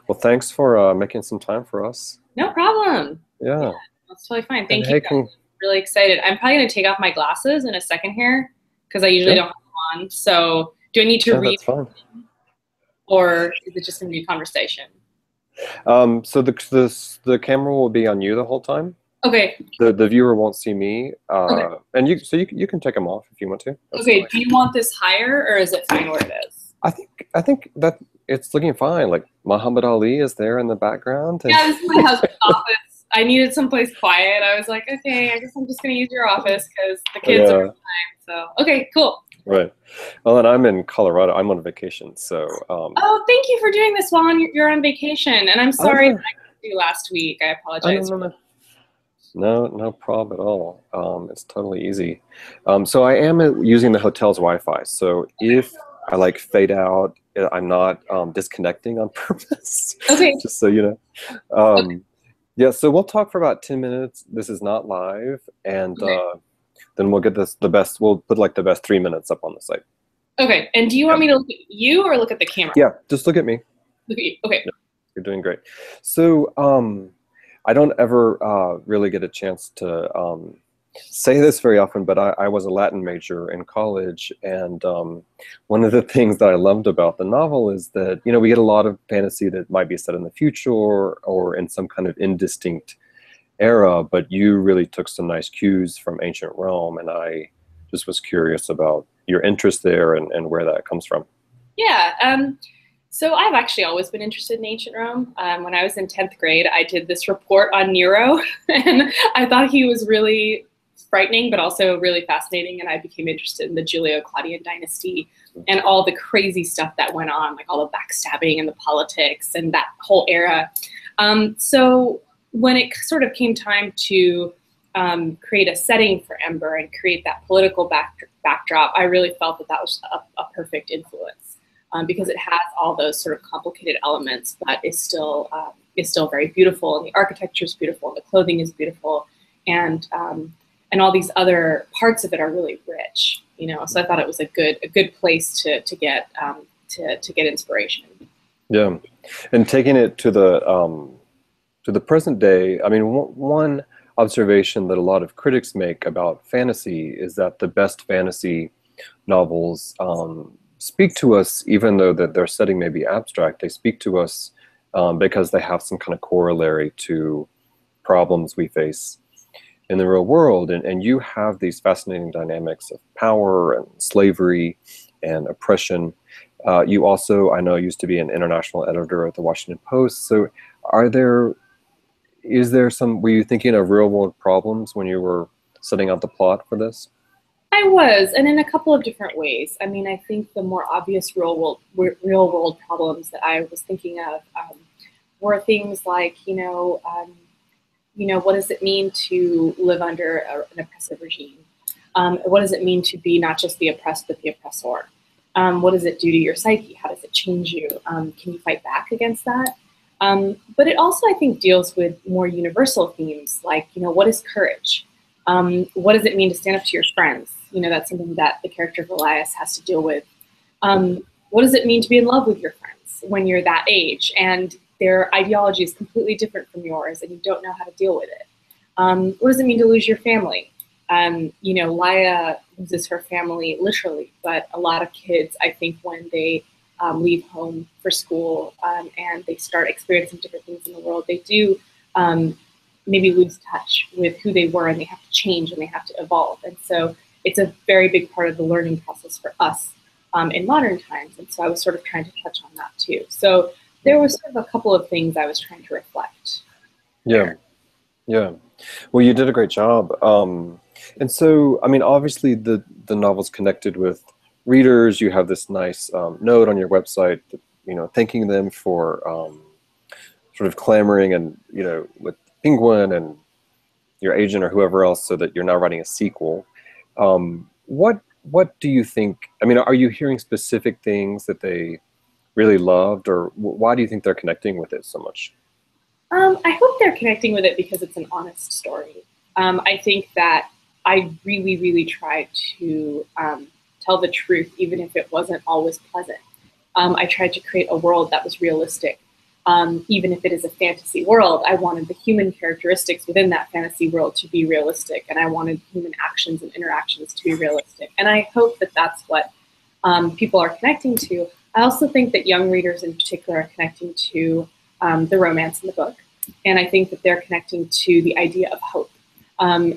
Well, thanks for making some time for us. No problem. Yeah, Yeah. that's totally fine. And Thank you, hey, guys. Really excited. I'm probably gonna take off my glasses in a second here because I usually yeah, don't have them on. So do I need to yeah, read that's fine. or is it just gonna be a conversation? So the camera will be on you the whole time. Okay. The viewer won't see me. Okay. And you can take them off if you want to. That's Okay. fine. Do you want this higher or is it fine where it is? I think that it's looking fine. Like Muhammad Ali is there in the background, and Yeah, this is my husband's office. I needed someplace quiet. I was like, okay, I guess I'm just gonna use your office because the kids are yeah, time. So okay, cool. right. Well, and I'm in Colorado. I'm on vacation, so Oh, thank you for doing this while you're on vacation. And I'm oh sorry that no, I couldn't do last week. I oh no, apologize. no, no. No problem at all. It's totally easy. So I am using the hotel's Wi-Fi. So if I like fade out, I'm not disconnecting on purpose. Okay. Just so you know. Okay. Yeah. So we'll talk for about 10 minutes. This is not live, and Okay. then we'll get the best. We'll put like the best 3 minutes up on the site. Okay. And do you want Yeah. me to look at you or look at the camera? Yeah. Just look at me. Look at you. Okay. Yeah, you're doing great. So I don't ever really get a chance to say this very often, but I was a Latin major in college, and one of the things that I loved about the novel is that we get a lot of fantasy that might be set in the future or in some kind of indistinct era, but you really took some nice cues from ancient Rome, and I just was curious about your interest there and where that comes from. Yeah. So I've actually always been interested in ancient Rome. When I was in 10th grade, I did this report on Nero, and I thought he was really frightening, but also really fascinating. And I became interested in the Julio-Claudian dynasty and all the crazy stuff that went on, like all the backstabbing and the politics and that whole era. So when it sort of came time to create a setting for Ember and create that political backdrop, I really felt that that was a perfect influence because it has all those sort of complicated elements, but is still very beautiful, and the architecture is beautiful, and the clothing is beautiful, and all these other parts of it are really rich. So I thought it was a good place to get inspiration. Yeah, and taking it to the present day, I mean, one observation that a lot of critics make about fantasy is that the best fantasy novels speak to us, even though that their setting may be abstract. They speak to us because they have some kind of corollary to problems we face in the real world. And you have these fascinating dynamics of power and slavery and oppression. You also, I know, used to be an international editor at the Washington Post. So were you thinking of real world problems when you were setting out the plot for this? I was, and in a couple of different ways. I mean, I think the more obvious real world problems that I was thinking of were things like, what does it mean to live under an oppressive regime? What does it mean to be not just the oppressed, but the oppressor? What does it do to your psyche? How does it change you? Can you fight back against that? But it also, I think, deals with more universal themes like, what is courage? What does it mean to stand up to your friends? That's something that the character of Elias has to deal with. What does it mean to be in love with your friends when you're that age and their ideology is completely different from yours and you don't know how to deal with it? What does it mean to lose your family? Laia loses her family literally, but a lot of kids, I think, when they leave home for school and they start experiencing different things in the world, they do maybe lose touch with who they were, and they have to change and they have to evolve. And so it's a very big part of the learning process for us in modern times. And so I was sort of trying to touch on that too. So there was sort of a couple of things I was trying to reflect. Yeah, yeah. Well, you did a great job. And so, I mean, obviously the novel's connected with readers. You have this nice note on your website, thanking them for sort of clamoring and, with Penguin and your agent or whoever else, so that you're now writing a sequel. What do you think? I mean, are you hearing specific things that they really loved, or why do you think they're connecting with it so much? I hope they're connecting with it because it's an honest story. I think that I really, really tried to tell the truth, even if it wasn't always pleasant. I tried to create a world that was realistic. Even if it is a fantasy world, I wanted the human characteristics within that fantasy world to be realistic, and I wanted human actions and interactions to be realistic. And I hope that that's what people are connecting to. I also think that young readers in particular are connecting to the romance in the book, and I think that they're connecting to the idea of hope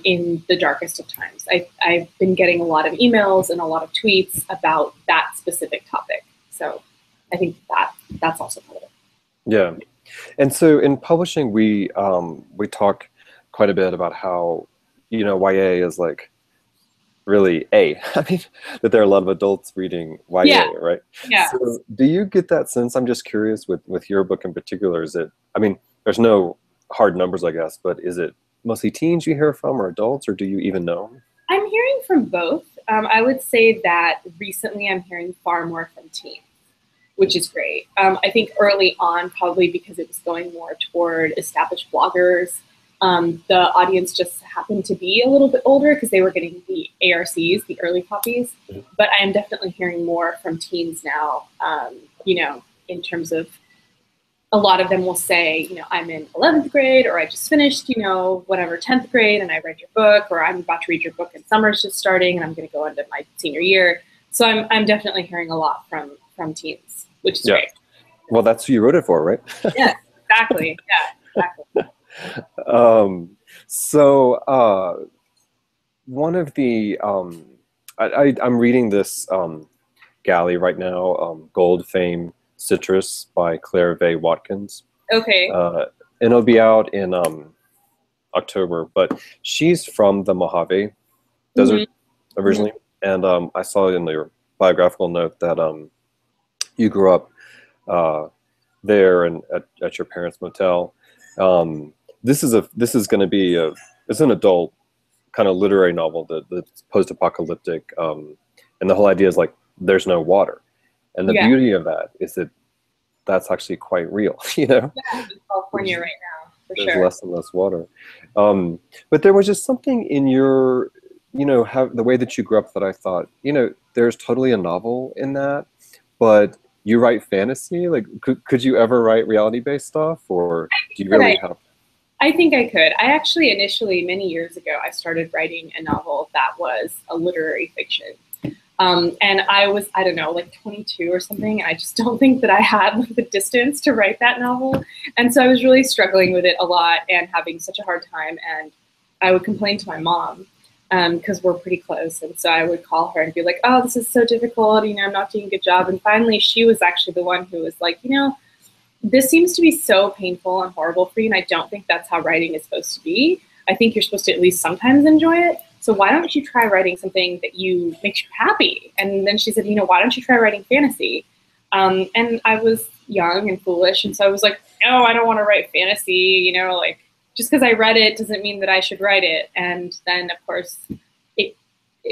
in the darkest of times. I've been getting a lot of emails and a lot of tweets about that specific topic, so I think that that's also part of it. Yeah, and so in publishing, we talk quite a bit about how, you know, YA is like really I mean, that there are a lot of adults reading YA, Yeah. right? Yeah. So do you get that sense? I'm just curious with your book in particular. Is it? I mean, there's no hard numbers, I guess, but is it mostly teens you hear from, or adults, or do you even know? I'm hearing from both. I would say that recently I'm hearing far more from teens, which is great. I think early on, probably because it was going more toward established bloggers, the audience just happened to be a little bit older because they were getting the ARCs, the early copies. But I am definitely hearing more from teens now, you know, in terms of a lot of them will say, you know, I'm in 11th grade, or I just finished, you know, whatever, 10th grade, and I read your book, or I'm about to read your book and summer's just starting and I'm going to go into my senior year. So I'm definitely hearing a lot from teens, which is great. Well, that's who you wrote it for, right? Yeah, exactly. Yeah, exactly. One of the I'm reading this galley right now, Gold Fame Citrus by Claire Vaye Watkins. Okay. And it'll be out in October, but she's from the Mojave Desert originally, and I saw in your biographical note that you grew up there and at your parents' motel. This is going to be it's an adult kind of literary novel that's post-apocalyptic, and the whole idea is like there's no water, and the beauty of that is that that's actually quite real, you know. Yeah, in California right now, for there's sure. less and less water, but there was just something in your, you know, the way that you grew up that I thought, you know, there's totally a novel in that, but you write fantasy. Like, could you ever write reality-based stuff, or do you really have? I think I could. I actually initially, many years ago, I started writing a novel that was a literary fiction. And I was, I don't know, like 22 or something. And I just don't think that I had like, the distance to write that novel. And so I was really struggling with it a lot and having such a hard time. And I would complain to my mom because we're pretty close. And so I would call her and be like, oh, this is so difficult. You know, I'm not doing a good job. And finally, she was actually the one who was like, you know, this seems to be so painful and horrible for you, and I don't think that's how writing is supposed to be. I think you're supposed to at least sometimes enjoy it. So why don't you try writing something that makes you happy? And then she said, you know, why don't you try writing fantasy? And I was young and foolish, and so I was like, no, I don't want to write fantasy. You know, like just because I read it doesn't mean that I should write it. And then, of course, it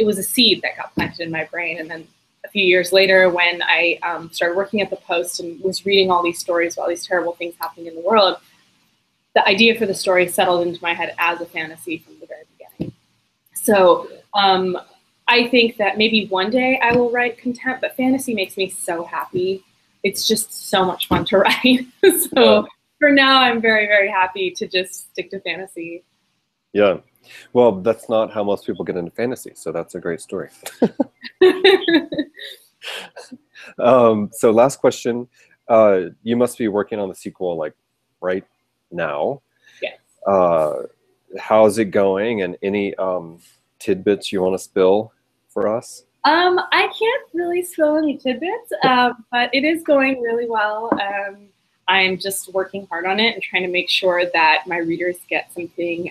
was a seed that got planted in my brain, and then a few years later, when I started working at the Post and was reading all these stories about all these terrible things happening in the world, the idea for the story settled into my head as a fantasy from the very beginning. So I think that maybe one day I will write content, but fantasy makes me so happy. It's just so much fun to write. So for now, I'm very, very happy to just stick to fantasy. Yeah. Well, that's not how most people get into fantasy, so that's a great story. So last question. You must be working on the sequel like right now. Yes. How's it going, and any tidbits you want to spill for us? I can't really spill any tidbits, but it is going really well. I'm just working hard on it and trying to make sure that my readers get something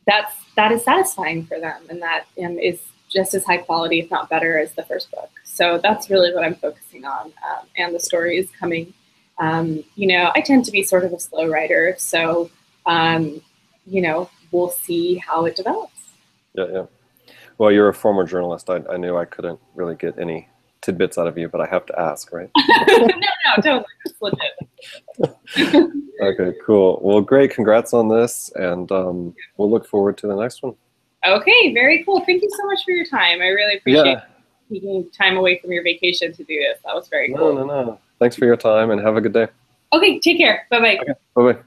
that is satisfying for them, and that is just as high quality, if not better, as the first book. So that's really what I'm focusing on, and the story is coming. You know, I tend to be sort of a slow writer, so you know, we'll see how it develops. Yeah. Well, you're a former journalist. I knew I couldn't really get any tidbits out of you, but I have to ask, right? No, totally. It's legit. Okay, cool. Well, great. Congrats on this, and we'll look forward to the next one. Okay, very cool. Thank you so much for your time. I really appreciate taking time away from your vacation to do this. That was very cool. No. Thanks for your time, and have a good day. Okay, take care. Bye-bye. Okay, bye-bye.